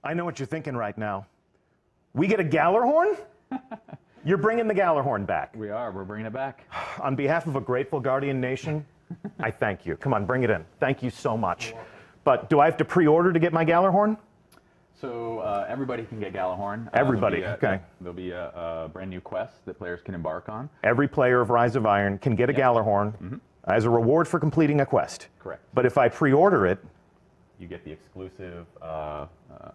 I know what you're thinking right now. We get a Gjallarhorn? You're bringing the Gjallarhorn back. We are. We're bringing it back. On behalf of a grateful Guardian Nation, I thank you. Come on, bring it in. Thank you so much. But do I have to pre-order to get my Gjallarhorn? So everybody can get Gjallarhorn. Everybody, okay. There'll be a brand new quest that players can embark on. Every player of Rise of Iron can get a Gjallarhorn as a reward for completing a quest. Correct. But if I pre-order it, you get the exclusive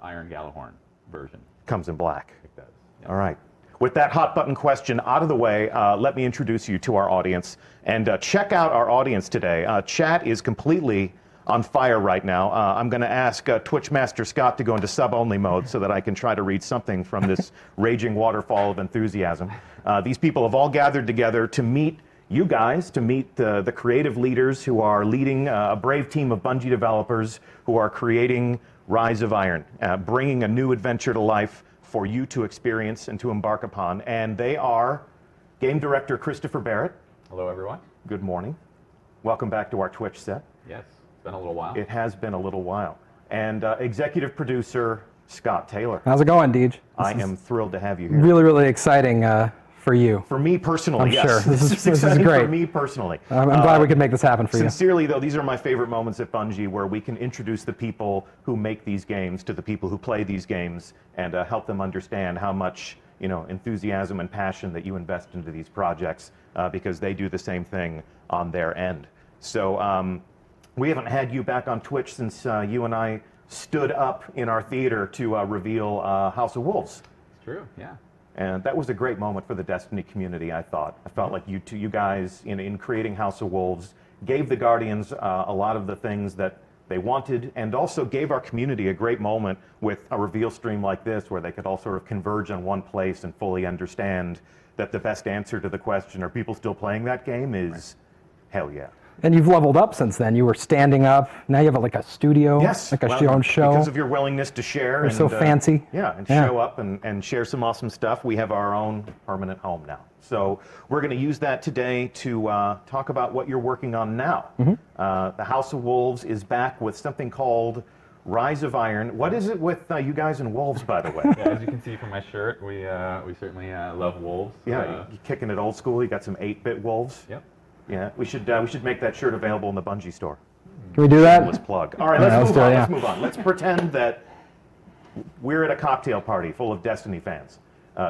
Iron Gjallarhorn version. Comes in black. It does. Yep. All right. With that hot button question out of the way, let me introduce you to our audience. And check out our audience today. Chat is completely on fire right now. I'm going to ask Twitch Master Scott to go into sub-only mode so that I can try to read something from this raging waterfall of enthusiasm. These people have all gathered together to meet you guys, to meet the creative leaders who are leading a brave team of Bungie developers who are creating Rise of Iron, bringing a new adventure to life for you to experience and to embark upon. And they are Game Director Christopher Barrett. Hello, everyone. Good morning. Welcome back to our Twitch set. Yes, it's been a little while. It has been a little while. And Executive Producer Scott Taylor. How's it going, Deej? I am thrilled to have you here. Really, really exciting for you. For me personally, I'm yes. sure. This is exciting great. for me personally. I'm glad we could make this happen for you. Sincerely, though, these are my favorite moments at Bungie where we can introduce the people who make these games to the people who play these games and help them understand how much enthusiasm and passion that you invest into these projects because they do the same thing on their end. So we haven't had you back on Twitch since you and I stood up in our theater to reveal House of Wolves. It's true, yeah. And that was a great moment for the Destiny community, I thought. I felt like you guys, in creating House of Wolves, gave the Guardians a lot of the things that they wanted, and also gave our community a great moment with a reveal stream like this, where they could all sort of converge on one place and fully understand that the best answer to the question, are people still playing that game, is hell yeah. And you've leveled up since then. You were standing up. Now you have like a studio, yes, like your own show. Because of your willingness to share. You're so fancy. Yeah, and show up and share some awesome stuff. We have our own permanent home now. So we're going to use that today to talk about what you're working on now. The House of Wolves is back with something called Rise of Iron. What is it with you guys and wolves, by the way? Yeah, as you can see from my shirt, we certainly love wolves. Yeah, you're kicking it old school. You got some 8-bit wolves. Yep. Yeah, we should make that shirt available in the Bungie store. Can we do that? Let's plug. All right, let's move on. Let's pretend that we're at a cocktail party full of Destiny fans.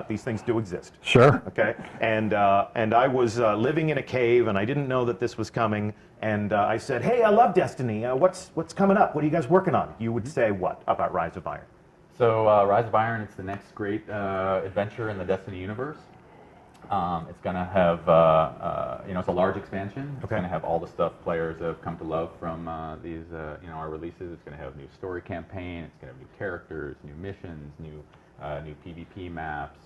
These things do exist. Sure. Okay. And I was living in a cave, and I didn't know that this was coming. And I said, "Hey, I love Destiny. What's coming up? What are you guys working on?" You would say what about Rise of Iron? So Rise of Iron, it's the next great adventure in the Destiny universe. It's going to have, it's a large expansion. It's going to have all the stuff players have come to love from these, our releases. It's going to have new story campaign. It's going to have new characters, new missions, new PvP maps,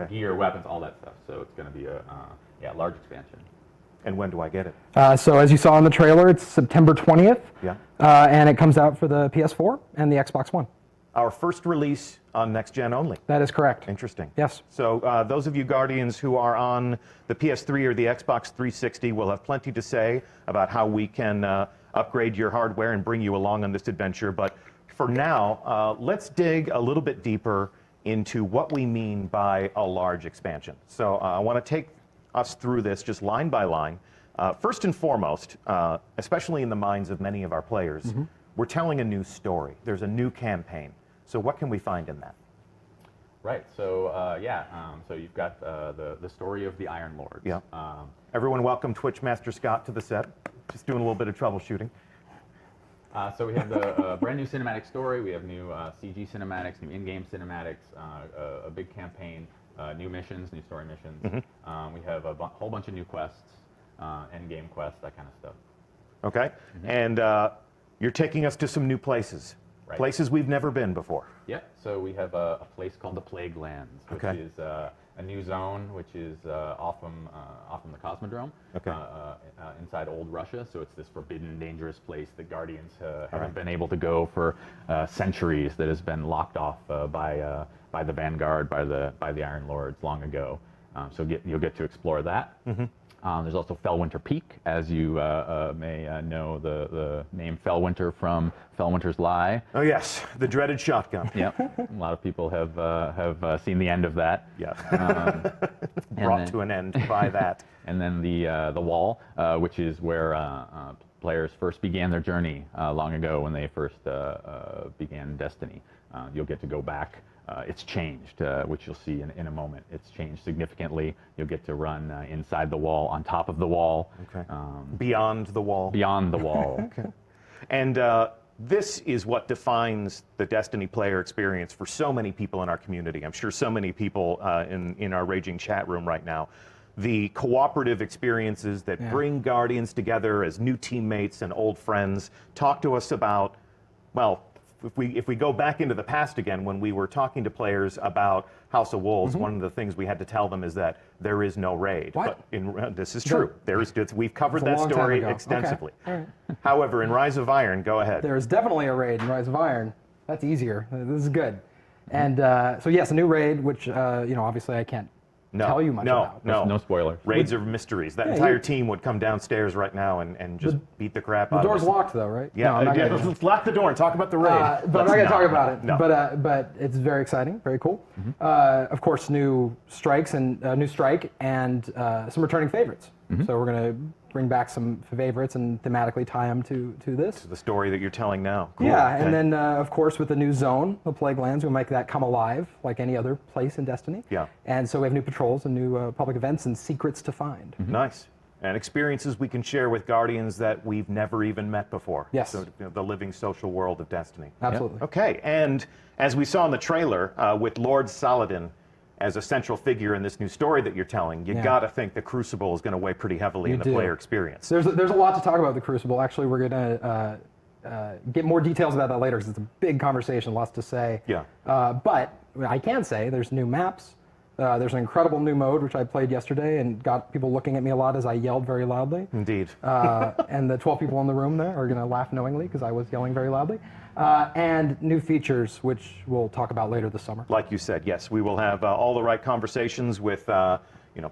gear, weapons, all that stuff. So it's going to be a large expansion. And when do I get it? So as you saw in the trailer, it's September 20th. Yeah. And it comes out for the PS4 and the Xbox One. Our first release on next gen only. That is correct. Interesting. Yes. So those of you Guardians who are on the PS3 or the Xbox 360 will have plenty to say about how we can upgrade your hardware and bring you along on this adventure. But for now, let's dig a little bit deeper into what we mean by a large expansion. So I want to take us through this just line by line. First and foremost, especially in the minds of many of our players, we're telling a new story. There's a new campaign. So what can we find in that? Right. So so you've got the story of the Iron Lords. Yeah. Everyone, welcome Twitch Master Scott to the set. Just doing a little bit of troubleshooting. So we have the brand new cinematic story. We have new CG cinematics, new in-game cinematics, a big campaign, new missions, new story missions. We have a whole bunch of new quests, end-game quests, that kind of stuff. Okay. And you're taking us to some new places. Right. Places we've never been before. Yep. So we have a place called the Plague Lands, which is a new zone, which is off from the Cosmodrome, inside old Russia. So it's this forbidden, dangerous place that Guardians haven't been able to go for centuries. That has been locked off by the Vanguard, by the Iron Lords long ago. So you'll get to explore that. There's also Fellwinter Peak, as you may know the name Fellwinter from Fellwinter's Lie. Oh yes, the dreaded shotgun. Yep, a lot of people have seen the end of that. Yeah, brought to an end by that. And then the Wall, which is where players first began their journey long ago when they first began Destiny. You'll get to go back. It's changed, which you'll see in a moment. It's changed significantly. You'll get to run inside the wall, on top of the wall. Okay. Beyond the wall. Beyond the wall. Okay. And this is what defines the Destiny player experience for so many people in our community. I'm sure so many people in our raging chat room right now. The cooperative experiences that bring Guardians together as new teammates and old friends. Talk to us about, well, if we go back into the past again, when we were talking to players about House of Wolves, one of the things we had to tell them is that there is no raid. What? But this is true. There is. We've covered that long time story ago. extensively. Okay. All right. However, in Rise of Iron, go ahead. There's definitely a raid in Rise of Iron. That's easier. This is good. And so yes, a new raid, which obviously I can't tell you much about. No spoilers. Raids are mysteries. That entire team would come downstairs right now and just beat the crap out The of us. door's locked though, right? Yeah, No, I'm not gonna- let's lock the door and talk about the raid. but I'm not going to talk about it. No. But it's very exciting, very cool. Of course, new strikes and new strike and some returning favorites. So we're going to bring back some favorites and thematically tie them to this. The story that you're telling now. Cool. Yeah, Okay. and then of course with the new zone, the Plague Lands, we'll make that come alive like any other place in Destiny. Yeah. And so we have new patrols and new public events and secrets to find. Nice. And experiences we can share with Guardians that we've never even met before. Yes. So the living social world of Destiny. Absolutely. Okay, and as we saw in the trailer, with Lord Saladin as a central figure in this new story that you're telling, you got to think the Crucible is going to weigh pretty heavily in the player experience. There's a lot to talk about with the Crucible. Actually, we're going to get more details about that later because it's a big conversation, lots to say. Yeah. But I can say there's new maps. There's an incredible new mode, which I played yesterday and got people looking at me a lot as I yelled very loudly. Indeed. And the 12 people in the room there are going to laugh knowingly because I was yelling very loudly. And new features, which we'll talk about later this summer. Like you said, yes, we will have all the right conversations with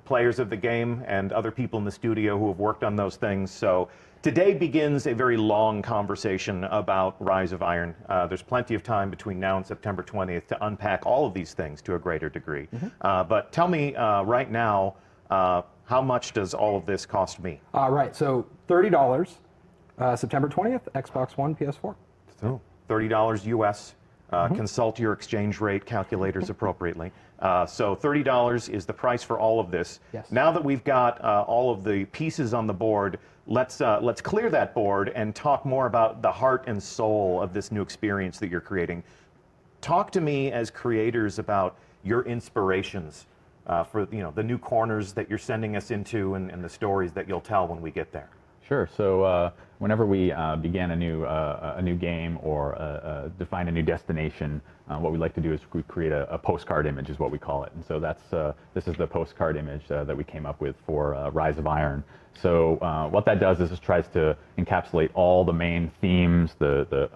players of the game and other people in the studio who have worked on those things. So today begins a very long conversation about Rise of Iron. There's plenty of time between now and September 20th to unpack all of these things to a greater degree. But tell me right now, how much does all of this cost me? Right, so $30, September 20th, Xbox One, PS4. So $30 US. Consult your exchange rate calculators appropriately. So $30 is the price for all of this. Yes. Now that we've got all of the pieces on the board, let's clear that board and talk more about the heart and soul of this new experience that you're creating. Talk to me as creators about your inspirations for the new corners that you're sending us into and the stories that you'll tell when we get there. Sure. So whenever we begin a new game or define a new destination, what we like to do is we create a postcard image, is what we call it. And so this is the postcard image that we came up with for Rise of Iron. So what that does is it tries to encapsulate all the main themes, the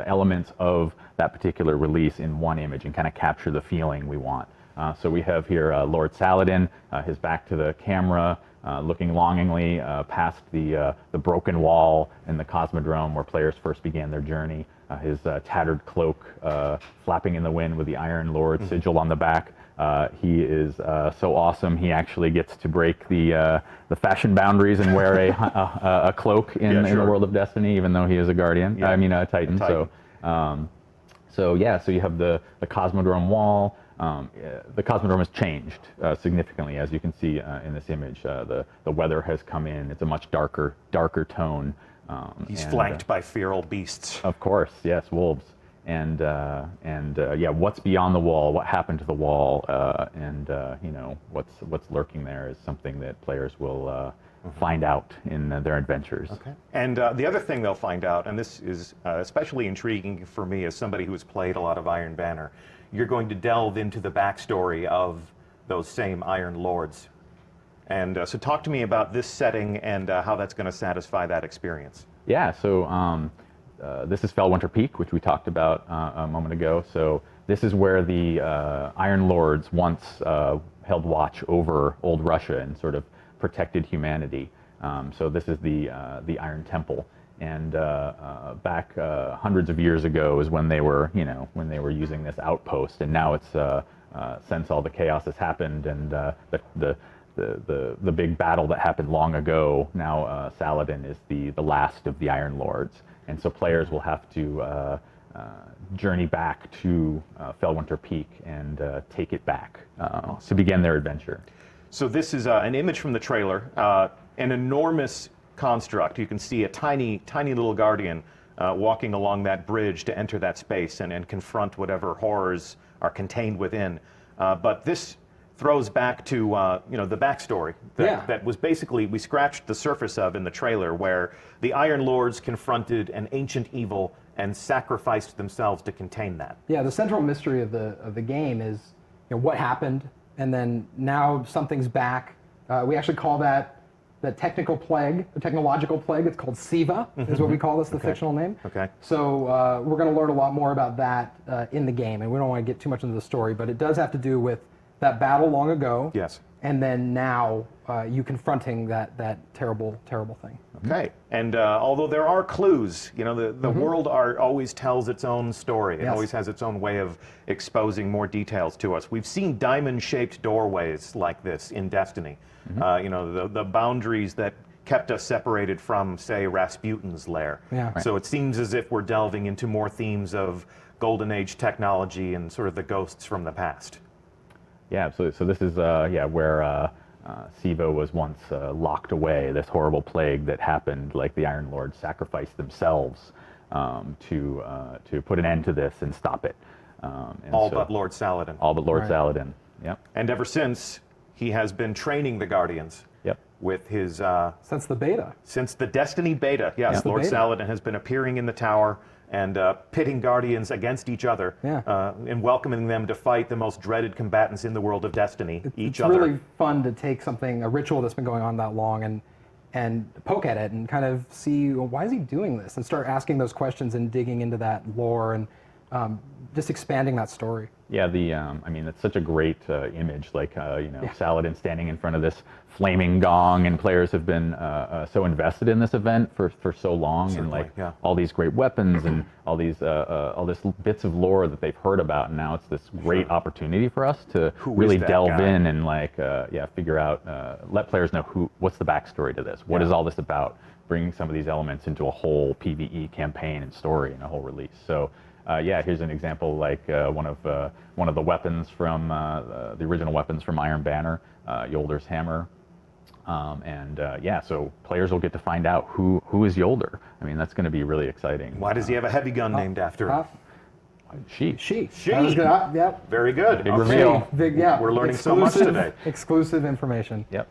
elements of that particular release in one image and kind of capture the feeling we want. So we have here Lord Saladin, his back to the camera, looking longingly past the broken wall in the Cosmodrome where players first began their journey. His tattered cloak flapping in the wind with the Iron Lord sigil on the back. He is so awesome. He actually gets to break the fashion boundaries and wear a cloak in the world of Destiny, even though he is a Guardian. Yeah. I mean, a Titan. Titan. So you have the Cosmodrome wall. The Cosmodrome has changed significantly, as you can see in this image. The weather has come in. It's a much darker tone. He's flanked by feral beasts. Of course, yes, wolves. And what's beyond the wall? What happened to the wall? What's lurking there is something that players will find out in their adventures. Okay. And the other thing they'll find out, and this is especially intriguing for me as somebody who has played a lot of Iron Banner, you're going to delve into the backstory of those same Iron Lords. And so talk to me about this setting and how that's going to satisfy that experience. Yeah, so this is Fellwinter Peak, which we talked about a moment ago. So this is where the Iron Lords once held watch over old Russia and sort of protected humanity. So this is the Iron Temple. And back hundreds of years ago is when they were, when they were using this outpost, and now it's since all the chaos has happened and the big battle that happened long ago. Now Saladin is the last of the Iron Lords, and so players will have to journey back to Fellwinter Peak and take it back to begin their adventure. So this is an image from the trailer, an enormous construct. You can see a tiny little guardian walking along that bridge to enter that space and confront whatever horrors are contained within. But this throws back to the backstory that was basically we scratched the surface of in the trailer, where the Iron Lords confronted an ancient evil and sacrificed themselves to contain that. Yeah, the central mystery of the game is what happened, and then now something's back. We actually call that the technical plague, the technological plague. It's called SIVA, is what we call this, the fictional name. Okay. So we're going to learn a lot more about that in the game, and we don't want to get too much into the story, but it does have to do with that battle long ago. Yes. And then now you confronting that terrible, terrible thing. Okay. And although there are clues, the world art always tells its own story. It always has its own way of exposing more details to us. We've seen diamond-shaped doorways like this in Destiny. The boundaries that kept us separated from, say, Rasputin's lair. Yeah. Right. So it seems as if we're delving into more themes of Golden Age technology and sort of the ghosts from the past. Yeah, absolutely. So this is where SIVA was once locked away, this horrible plague that happened, like the Iron Lords sacrificed themselves to put an end to this and stop it. But Lord Saladin. All but Lord Saladin, yep. And ever since, he has been training the Guardians. Yep. With his... Since the beta. Since the Destiny beta, yes. Lord Saladin has been appearing in the tower and pitting Guardians against each other, and welcoming them to fight the most dreaded combatants in the world of Destiny, each other. It's really fun to take a ritual that's been going on that long, and poke at it and kind of see, well, why is he doing this? And start asking those questions and digging into that lore and just expanding that story. Yeah, I mean, it's such a great image, like, Saladin standing in front of this flaming gong, and players have been so invested in this event for so long. Certainly, and all these great weapons and all this bits of lore that they've heard about, and now it's this great opportunity for us to really delve in and figure out, let players know what's the backstory to this, what is all this about, bringing some of these elements into a whole PvE campaign and story and a whole release. So. Here's an example, like one of the weapons from the original weapons from Iron Banner, Yolder's hammer, so players will get to find out who is Yolder. I mean, that's going to be really exciting. Why does he have a heavy gun named after him? She. That was good. Yep. Very good. Big reveal. We're learning so much today. Exclusive information. Yep.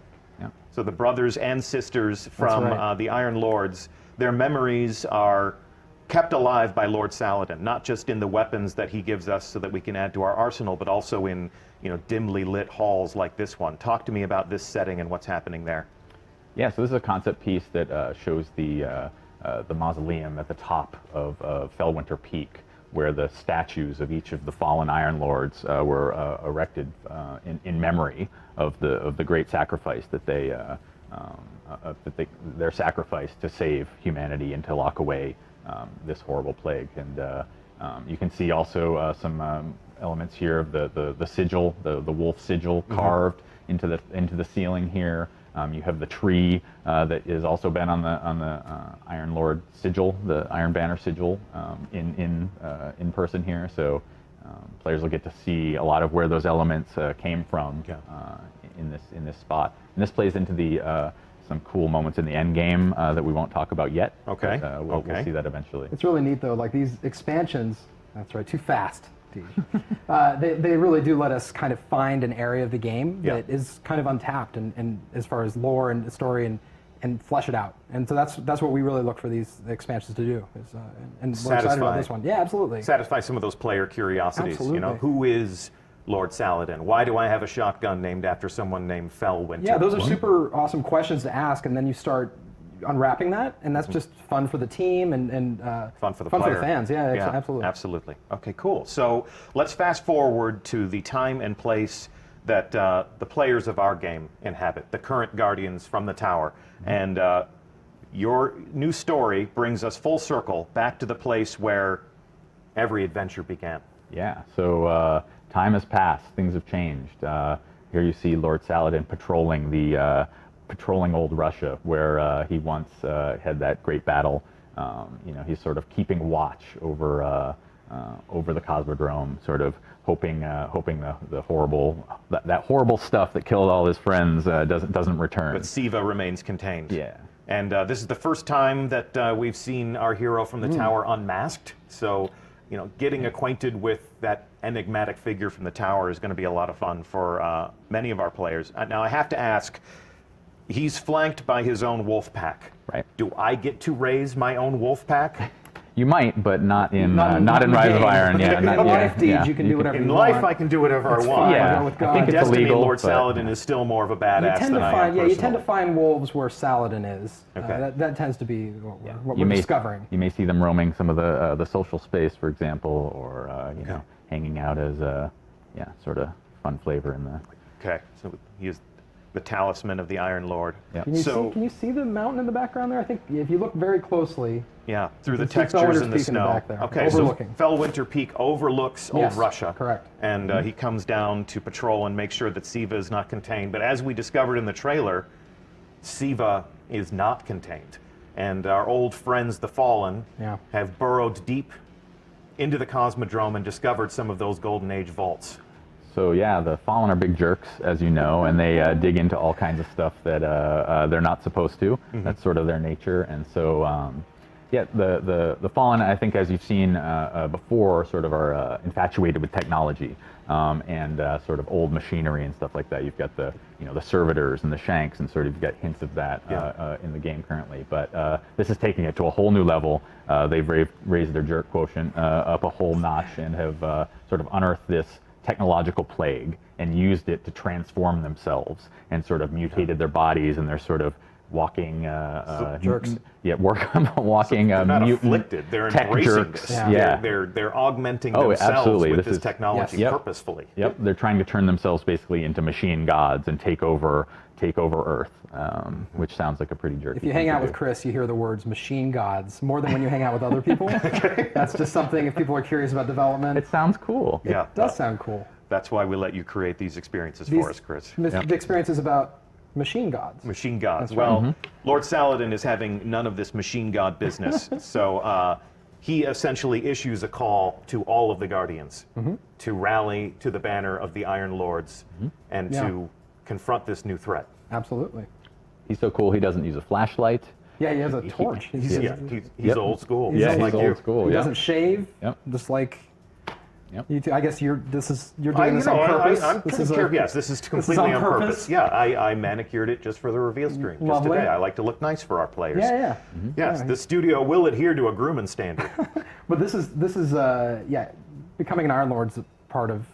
So the brothers and sisters from the Iron Lords, their memories are kept alive by Lord Saladin, not just in the weapons that he gives us so that we can add to our arsenal, but also in dimly lit halls like this one. Talk to me about this setting and what's happening there. Yeah, so this is a concept piece that shows the mausoleum at the top of Fellwinter Peak, where the statues of each of the fallen Iron Lords were erected in memory of the great sacrifice that their sacrifice to save humanity and to lock away this horrible plague. And you can see also some elements here of the sigil, the wolf sigil carved into the ceiling here. You have the tree that has also been on the Iron Lord sigil, the Iron Banner sigil, in person here. So players will get to see a lot of where those elements came from in this spot. And this plays into the some cool moments in the end game that we won't talk about yet. Okay. But, we'll see that eventually. It's really neat though. Like these expansions. That's right. Too fast. They really do let us kind of find an area of the game that is kind of untapped and as far as lore and story and flesh it out. And so that's what we really look for these expansions to do. And we're excited about this one. Yeah, absolutely. Satisfy some of those player curiosities. Absolutely. Who is Lord Saladin? Why do I have a shotgun named after someone named Fellwinter? Yeah, those are super awesome questions to ask, and then you start unwrapping that, and that's just fun for the team and fun for the player. For the fans. Yeah, absolutely. Absolutely. Okay, cool. So let's fast forward to the time and place that the players of our game inhabit, the current guardians from the tower. And your new story brings us full circle back to the place where every adventure began. Yeah, so time has passed, things have changed. Here you see Lord Saladin patrolling old Russia, where he once had that great battle. He's sort of keeping watch over the Cosmodrome, sort of hoping the horrible stuff that killed all his friends doesn't return. But Siva remains contained. Yeah. And this is the first time that we've seen our hero from the tower unmasked. So, getting acquainted with that enigmatic figure from the tower is going to be a lot of fun for many of our players. Now, I have to ask, he's flanked by his own wolf pack. Right. Do I get to raise my own wolf pack? You might, but not in Rise of Iron. Yeah, in life deeds, you can do whatever in you life, want. I can do whatever I want. fine. Yeah, With I God. think it's Destiny, illegal. Lord but- Saladin is still more of a badass You tend than to I find, am you tend to personally. find wolves where Saladin is. Okay. That tends to be what You we're may, discovering. You may see them roaming some of the social space, for example, or hanging out as sort of fun flavor in the. Okay, so he is the talisman of the Iron Lord. Yep. Can you see the mountain in the background there? I think if you look very closely. Yeah, through the You can see textures Fellwinter's in the Peak in the snow. back there, Okay, overlooking. so Fellwinter Peak overlooks old Yes, Russia. correct. And he comes down to patrol and make sure that Siva is not contained. But as we discovered in the trailer, Siva is not contained. And our old friends, the Fallen, have burrowed deep into the Cosmodrome and discovered some of those Golden Age vaults. So yeah, the Fallen are big jerks, as you know, and they dig into all kinds of stuff that they're not supposed to. That's sort of their nature, and so the Fallen, I think, as you've seen before, sort of are infatuated with technology and sort of old machinery and stuff like that. You've got the servitors and the shanks, and sort of you've got hints of that in the game currently. But this is taking it to a whole new level. They've raised their jerk quotient up a whole notch and have sort of unearthed this technological plague and used it to transform themselves and sort of mutated their bodies, and they're sort of walking jerks. walking They're not mutant afflicted, they're tech embracing jerks. this. Yeah. They're augmenting Oh, themselves absolutely. with This this is- technology Yes. Yep. purposefully. Yep, they're trying to turn themselves basically into machine gods and take over Earth, which sounds like a pretty jerky. If you thing hang to out do. with Chris, you hear the words machine gods more than when you hang out with other people. That's just something, if people are curious about development, It sounds cool. Yeah. it does sound cool. That's why we let you create these experiences These- for us, Chris. The experience is about machine gods. Machine gods. That's right. Well, Lord Saladin is having none of this machine god business. So he essentially issues a call to all of the Guardians to rally to the banner of the Iron Lords and to confront this new threat. Absolutely. He's so cool. He doesn't use a flashlight. Yeah, he has a torch. He's Yep. old school. He's Yeah, just he's like old you. school. He Yep. doesn't shave. Yep. Just like Yep. you two. I guess you're doing this I on purpose. I'm This taking is care a- of, yes, this is is completely on on purpose? purpose. Yeah, I manicured it just for the reveal screen, just Lovely. today. I like to look nice for our players. Yeah. Yes, Yeah. the studio will adhere to a grooming standard. But this is becoming an Iron Lord's part of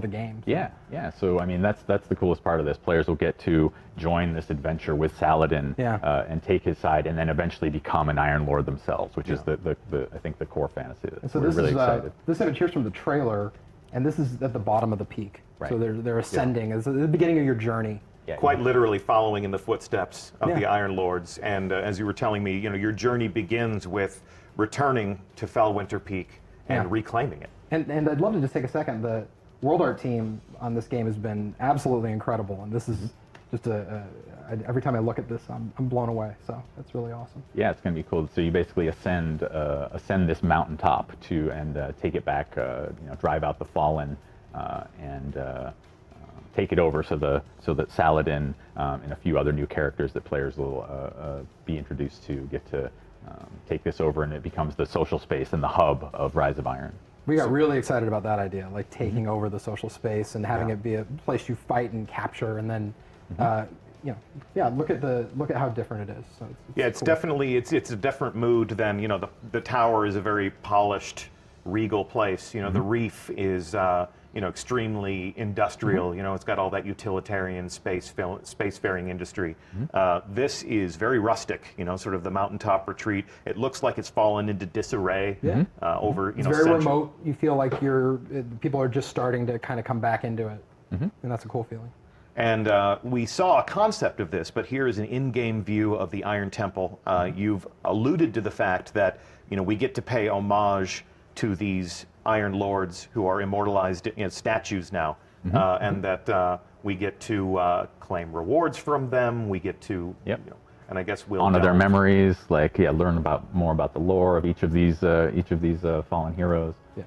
the game. Yeah. So I mean, that's the coolest part of this. Players will get to join this adventure with Saladin and take his side, and then eventually become an Iron Lord themselves, which is the I think the core fantasy of this. So We're this really is excited. this image here's from the trailer, and this is at the bottom of the peak. Right. So they're ascending. It's at the beginning of your journey. Yeah, Quite literally following in the footsteps of Yeah. the Iron Lords. And as you were telling me, your journey begins with returning to Fellwinter Peak and Yeah. reclaiming it. And I'd love to just take a second. The world art team on this game has been absolutely incredible, and this is just every time I look at this, I'm blown away. So that's really awesome. Yeah, it's going to be cool. So you basically ascend this mountaintop and take it back. Drive out the Fallen and take it over, so that Saladin and a few other new characters that players will be introduced to get to take this over, and it becomes the social space and the hub of Rise of Iron. We got really excited about that idea, like taking over the social space and having it be a place you fight and capture, and then, look at how different it is. So It's cool. definitely it's a different mood than the tower is a very polished, regal place. The reef is extremely industrial. It's got all that utilitarian spacefaring industry. This is very rustic. Sort of the mountaintop retreat. It looks like it's fallen into disarray over It's very centuries. remote. You feel like people are just starting to kind of come back into it. and that's a cool feeling. And we saw a concept of this, but here is an in-game view of the Iron Temple. You've alluded to the fact that we get to pay homage to these Iron Lords who are immortalized in statues now, and that we get to claim rewards from them. We get to, and I guess we'll honor their memories, learn more about the lore of each of these fallen heroes. Yeah.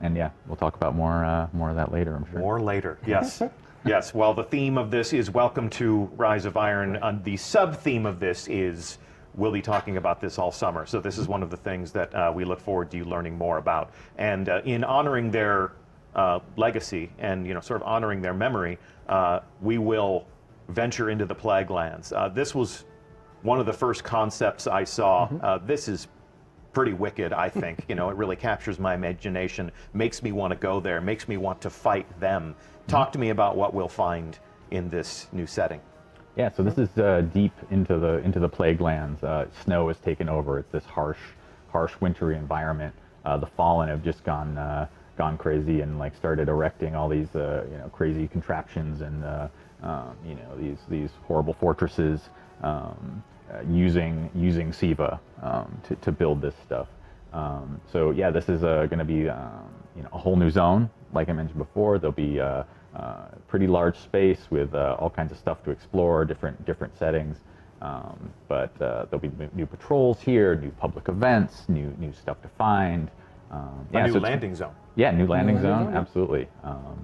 And we'll talk about more of that later, I'm sure. More later, yes. Yes, well, the theme of this is Welcome to Rise of Iron. The sub-theme of this is we'll be talking about this all summer. So this is one of the things that we look forward to you learning more about. And in honoring their legacy and sort of honoring their memory, we will venture into the Plague Lands. This was one of the first concepts I saw. This is pretty wicked, I think. It really captures my imagination, makes me want to go there, makes me want to fight them. Talk to me about what we'll find in this new setting. Yeah, so this is deep into the Plague Lands. Snow has taken over. It's this harsh, wintry environment. The Fallen have just gone crazy and started erecting all these crazy contraptions and these horrible fortresses, using Siva to build this stuff. So yeah, this is going to be a whole new zone. Like I mentioned before, there'll be pretty large space with all kinds of stuff to explore, different settings. But there'll be new patrols here, new public events, new stuff to find. A new landing zone. Yeah, new landing zone, absolutely.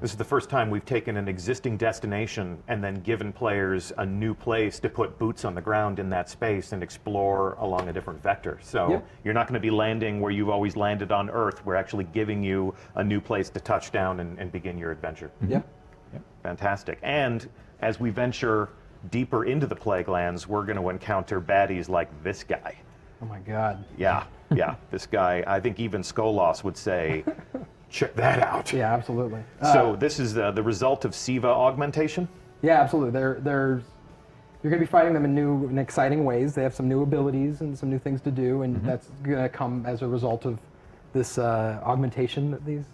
This is the first time we've taken an existing destination and then given players a new place to put boots on the ground in that space and explore along a different vector. So you're not going to be landing where you've always landed on Earth. We're actually giving you a new place to touch down and begin your adventure. Yep. Fantastic. And as we venture deeper into the Plague Lands, we're going to encounter baddies like this guy. Oh my God. Yeah, this guy, I think even Skolos would say, check that out. Yeah, absolutely. So this is the result of Siva augmentation? Yeah, absolutely. You're going to be fighting them in new and exciting ways. They have some new abilities and some new things to do, and that's going to come as a result of this augmentation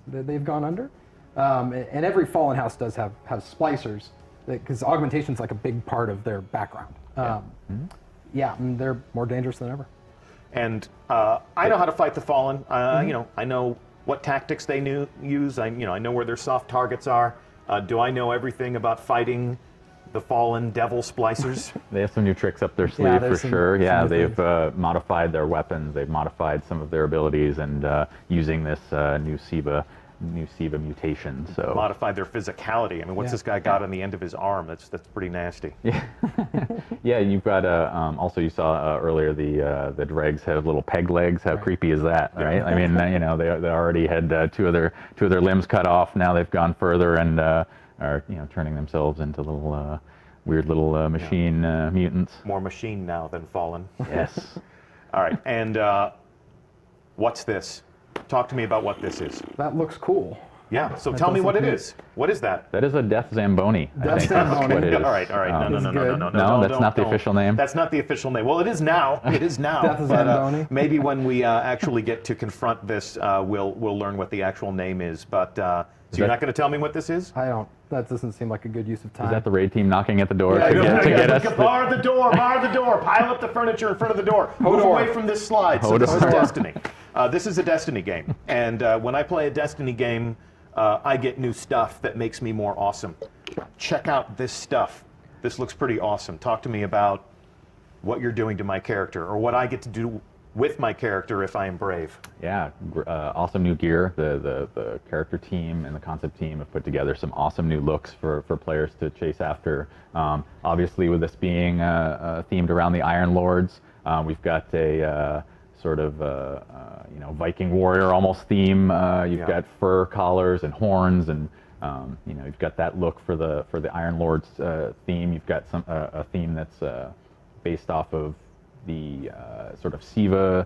that they've gone under. And every Fallen House does have splicers, because augmentation is like a big part of their background. And they're more dangerous than ever. And I know how to fight the Fallen. I know what tactics they use. I know where their soft targets are. Do I know everything about fighting the Fallen Devil Splicers? They have some new tricks up their sleeve for sure. Yeah, they've modified their weapons. They've modified some of their abilities, and using this new Siva mutation. So modified their physicality. I mean, what's this guy got on the end of his arm? That's pretty nasty. Yeah, yeah. You've got also you saw earlier the dregs have little peg legs. How creepy is that, right? I mean, they already had two of their limbs cut off. Now they've gone further and are turning themselves into little weird little machine mutants. More machine now than Fallen. Yes. All right, and what's this? Talk to me about what this is. That looks cool. Yeah, so tell me what it is. What is that? That is a Death Zamboni. Death Zamboni. What it is. All right. No, No, that's not the official name. That's not the official name. Well, it is now. It is now. Death Zamboni. Maybe when we actually get to confront this, we'll learn what the actual name is. But so you're not going to tell me what this is? I don't. That doesn't seem like a good use of time. Is that the raid team knocking at the door Yeah, to get us? Bar the door, pile up the furniture in front of the door. Move away from this slide. So this is Destiny. This is a Destiny game. And when I play a Destiny game, I get new stuff that makes me more awesome. Check out this stuff. This looks pretty awesome. Talk to me about what you're doing to my character, or what I get to do with my character if I am brave. Yeah, awesome new gear. The character team and the concept team have put together some awesome new looks for players to chase after. Obviously, with this being themed around the Iron Lords, we've got a sort of Viking warrior almost theme. You've got fur collars and horns, and you've got that look for the Iron Lords theme. You've got a theme that's based off of the sort of Siva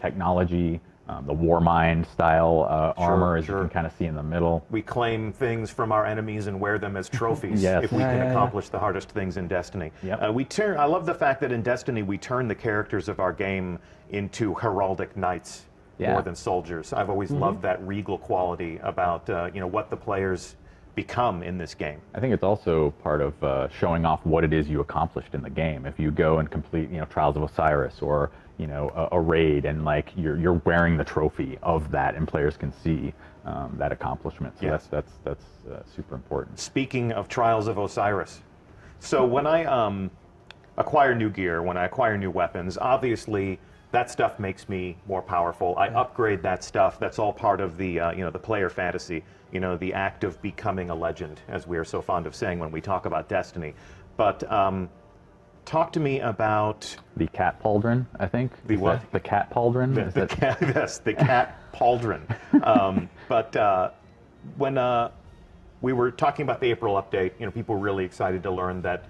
technology, the Warmind style armor, as you can kind of see in the middle. We claim things from our enemies and wear them as trophies if we can accomplish the hardest things in Destiny. Yep. I love the fact that in Destiny we turn the characters of our game into heraldic knights more than soldiers. I've always loved that regal quality about what the players become in this game. I think it's also part of showing off what it is you accomplished in the game. If you go and complete, Trials of Osiris or a raid, and like you're wearing the trophy of that, and players can see that accomplishment. So Yes. that's super important. Speaking of Trials of Osiris, so when I acquire new gear, when I acquire new weapons, obviously that stuff makes me more powerful. I upgrade that stuff. That's all part of the the player fantasy. The act of becoming a legend, as we are so fond of saying when we talk about Destiny. But talk to me about The cat pauldron, I think. The what? The cat pauldron. Is that- cat, yes, the cat pauldron. But when we were talking about the April update, people were really excited to learn that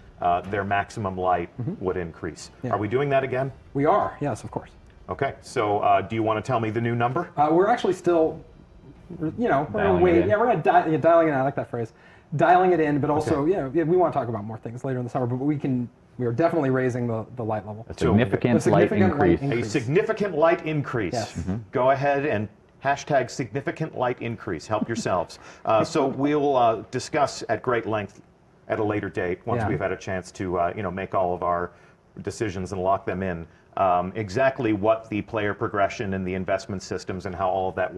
their maximum light would increase. Yeah. Are we doing that again? We are, yes, of course. Okay, so do you want to tell me the new number? We're actually still, we're going to Dialing wait. it in. Yeah, we're going to dialing it in. I like that phrase. Dialing it in, but also, we want to talk about more things later in the summer, but we are definitely raising the light level. A significant, A light significant light increase. increase. A significant light increase. Yes. Go ahead and hashtag significant light increase. Help yourselves. So we'll discuss at great length at a later date, once Yeah. we've had a chance to make all of our decisions and lock them in. Exactly what the player progression and the investment systems and how all of that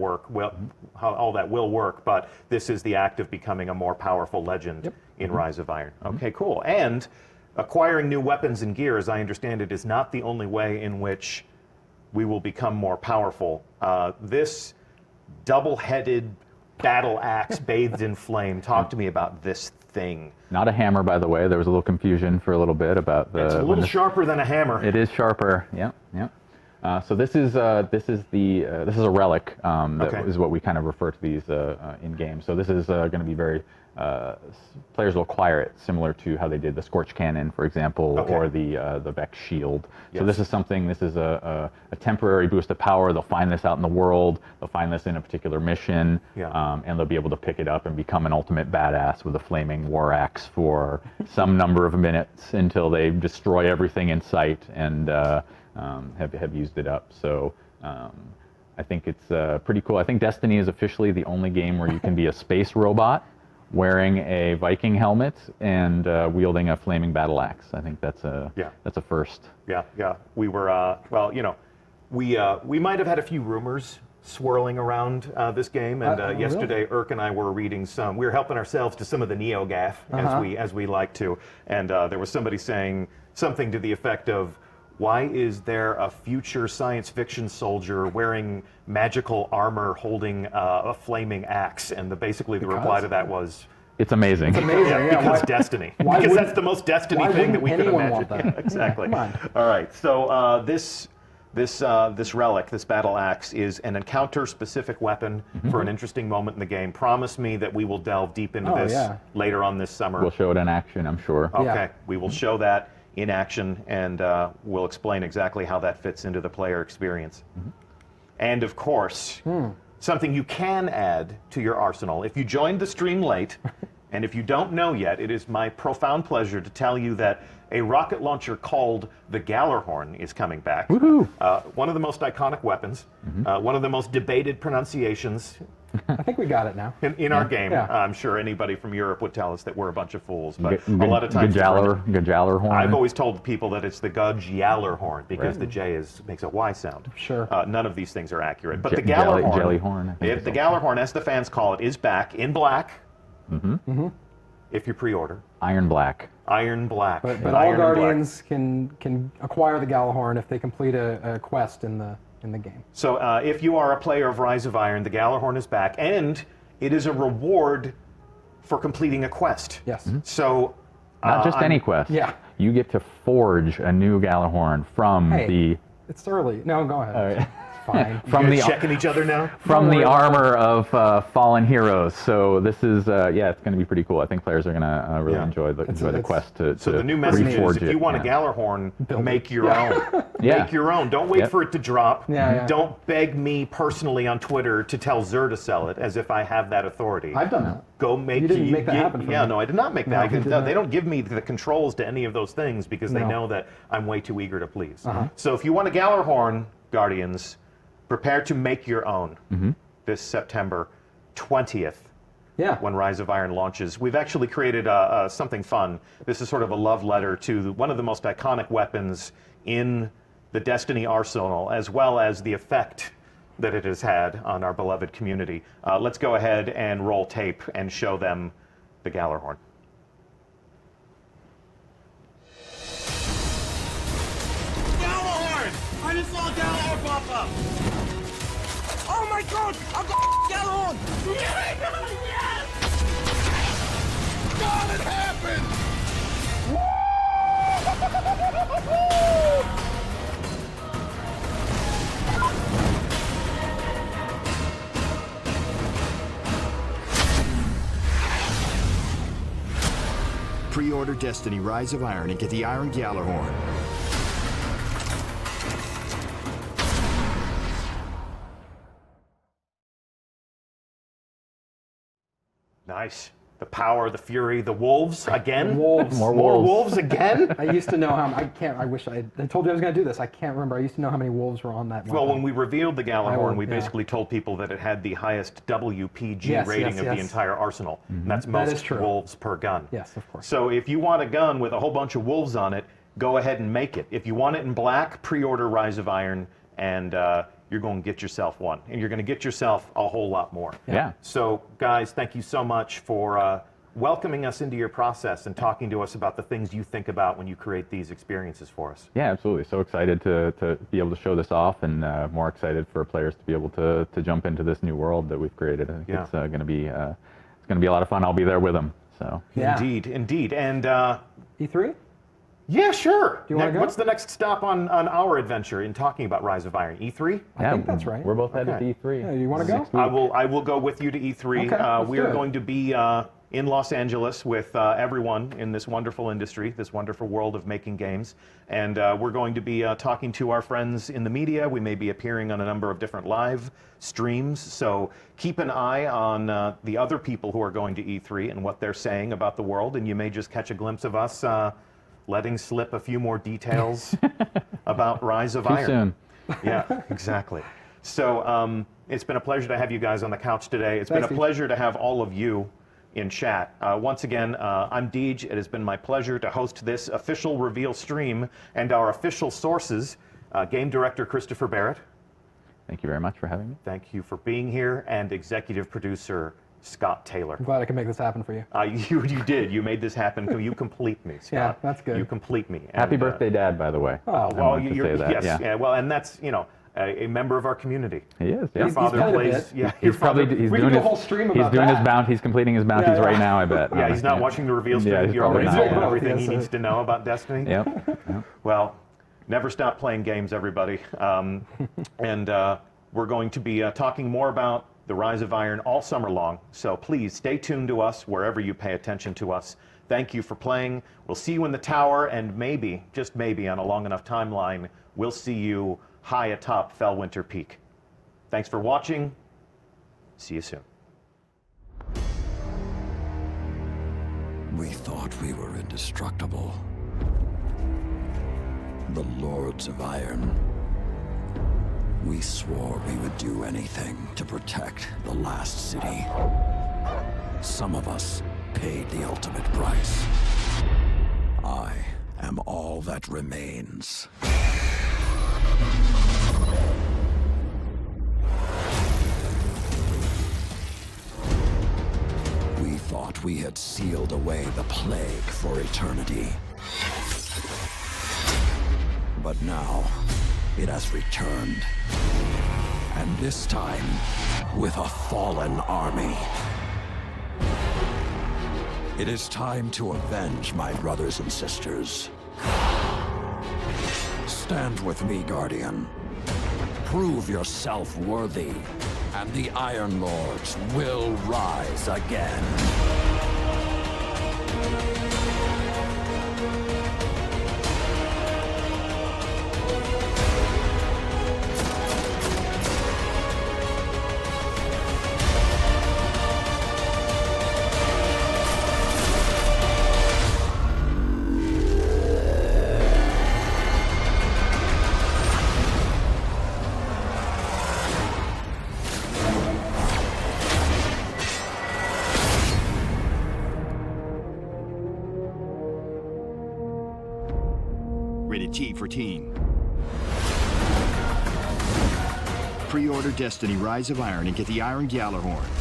how all that will work. But this is the act of becoming a more powerful legend in Rise of Iron. Okay, cool. And acquiring new weapons and gear, as I understand it, is not the only way in which we will become more powerful. This double-headed battle axe bathed in flame. Talk to me about this thing. Not a hammer, by the way. There was a little confusion for a little bit about the. It's a little sharper than a hammer. It is sharper. Yep. So this is a relic. That is what we kind of refer to these in game. So this is going to be very. Players will acquire it similar to how they did the Scorch Cannon, for example, or the Vex Shield. Yes. So this is a temporary boost of power. They'll find this out in the world. They'll find this in a particular mission, and they'll be able to pick it up and become an ultimate badass with a flaming war axe for some number of minutes until they destroy everything in sight and have used it up. So. I think it's pretty cool. I think Destiny is officially the only game where you can be a space robot wearing a Viking helmet and wielding a flaming battle axe. I think that's a first. Yeah. We were we might have had a few rumors swirling around this game, and yesterday Irk and I were reading some. We were helping ourselves to some of the NeoGAF as we like to, and there was somebody saying something to the effect of, why is there a future science fiction soldier wearing magical armor holding a flaming axe? And basically the reply to that was, It's amazing. It's amazing, yeah. because Why- Destiny. why Because wouldn't- that's the most Destiny why thing that we wouldn't could anyone imagine. want that? Yeah, exactly. Yeah, come All right. So this relic, this battle axe, is an encounter-specific weapon for an interesting moment in the game. Promise me that we will delve deep into this later on this summer. We'll show it in action, I'm sure. Okay, Yeah. we will show that in action, and we'll explain exactly how that fits into the player experience. And of course, something you can add to your arsenal. If you joined the stream late, and if you don't know yet, it is my profound pleasure to tell you that a rocket launcher called the GJALLARHORN is coming back. Woohoo! One of the most iconic weapons, one of the most debated pronunciations I think we got it now. in our game. Yeah. I'm sure anybody from Europe would tell us that we're a bunch of fools, but a lot of times GJALLARHORN. I've always told people that it's the GJALLARHORN because the J makes a Y sound. Sure. None of these things are accurate. But the Jelly- GJALLARHORN, Jellyhorn, I think if it's the also. GJALLARHORN, as the fans call it, is back in black. If you pre-order, Iron Black. Iron Black. But Iron all and black. Guardians can acquire the GJALLARHORN if they complete a quest in the game. So if you are a player of Rise of Iron, the GJALLARHORN is back, and it is a reward for completing a quest. Yes. So Not just I'm- any quest. Yeah. You get to forge a new GJALLARHORN from Hey, the it's early. No, go ahead. It's fine. from You the guys checking each other now. from Don't the worry about armor of fallen heroes. So this is it's going to be pretty cool. I think players are going to really Yeah. enjoy the it's- quest to So the new message is, reforge if it. you want a yeah. GJALLARHORN, make your own. Yeah. Make your own. Don't wait Yep. for it to drop. Yeah. Don't beg me personally on Twitter to tell Xur to sell it, as if I have that authority. I've done that. Go make. You didn't make that happen for Yeah, me. no, I did not make that. No, I you can, did not. they don't give me the controls to any of those things because they No. know that I'm way too eager to please. Uh-huh. So if you want a GJALLARHORN, Guardians, prepare to make your own this September 20th. when Rise of Iron launches. We've actually created something fun. This is sort of a love letter to one of the most iconic weapons in the Destiny arsenal, as well as the effect that it has had on our beloved community. Let's go ahead and roll tape and show them the GJALLARHORN. GJALLARHORN! I just saw GJALLARHORN pop up! Oh my god! I've got GJALLARHORN! Yes! God, it happened! Pre-order Destiny Rise of Iron and get the Iron GJALLARHORN. Nice. The power, the fury, the wolves again. Wolves. More wolves again. I used to know how. I wish I told you I was going to do this. I can't remember. I used to know how many wolves were on that. Well, when we revealed the GJALLARHORN, we yeah. basically told people that it had the highest WPG Yes, rating yes, of the yes. entire arsenal. And that's That most is true. wolves per gun. Yes, of course. So if you want a gun with a whole bunch of wolves on it, go ahead and make it. If you want it in black, pre-order Rise of Iron, and you're going to get yourself one. And you're going to get yourself a whole lot more. Yeah. So, guys, thank you so much for welcoming us into your process and talking to us about the things you think about when you create these experiences for us. Yeah, absolutely. So excited to be able to show this off, and more excited for players to be able to jump into this new world that we've created. I think Yeah. it's going to be a lot of fun. I'll be there with them. So Yeah. Indeed. And E3. yeah, sure. Do you wanna go? What's the next stop on our adventure in talking about Rise of Iron? E3? I think that's right. We're both headed Okay. to E3. Yeah, you want to go? I will go with you to E3. Okay, let's we do are it. going to be in Los Angeles with everyone in this wonderful industry, this wonderful world of making games. And we're going to be talking to our friends in the media. We may be appearing on a number of different live streams. So keep an eye on the other people who are going to E3 and what they're saying about the world. And you may just catch a glimpse of us letting slip a few more details about Rise of Iron. soon. Yeah, exactly. So it's been a pleasure to have you guys on the couch today. It's been a Steve. pleasure to have all of you in chat. Once again, I'm Deej. It has been my pleasure to host this official reveal stream and our official sources, Game Director Christopher Barrett. Thank you very much for having me. Thank you for being here, and Executive Producer Scott Taylor. I'm glad I could make this happen for you. You did. You made this happen. You complete me, Scott. Yeah, that's good. You complete me. Happy And, birthday, Dad, by the way. Oh, I well, wanted to say that. yes, yeah. Well, and that's a member of our community. He is. Yeah. Your father played a plays. bit. Yeah, your He's probably father- he's We doing could do a his whole stream he's about doing that. his bounty. He's completing his bounties Yeah. right now. I bet. Yeah, he's not watching the reveal stream. Yeah, he's he already probably knows not. everything Yes, he needs to know about Destiny. Yep. Yep. Well, never stop playing games, everybody. And we're going to be talking more about the Rise of Iron all summer long. So please stay tuned to us wherever you pay attention to us. Thank you for playing. We'll see you in the tower, and maybe, just maybe, on a long enough timeline, we'll see you high atop Fellwinter Peak. Thanks for watching. See you soon. We thought we were indestructible. The Lords of Iron. We swore we would do anything to protect the last city. Some of us paid the ultimate price. I am all that remains. We thought we had sealed away the plague for eternity. But now, it has returned. And this time, with a fallen army. It is time to avenge my brothers and sisters. Stand with me, Guardian. Prove yourself worthy, and the Iron Lords will rise again. T for teen. Pre-order Destiny Rise of Iron and get the Iron Gjallarhorn.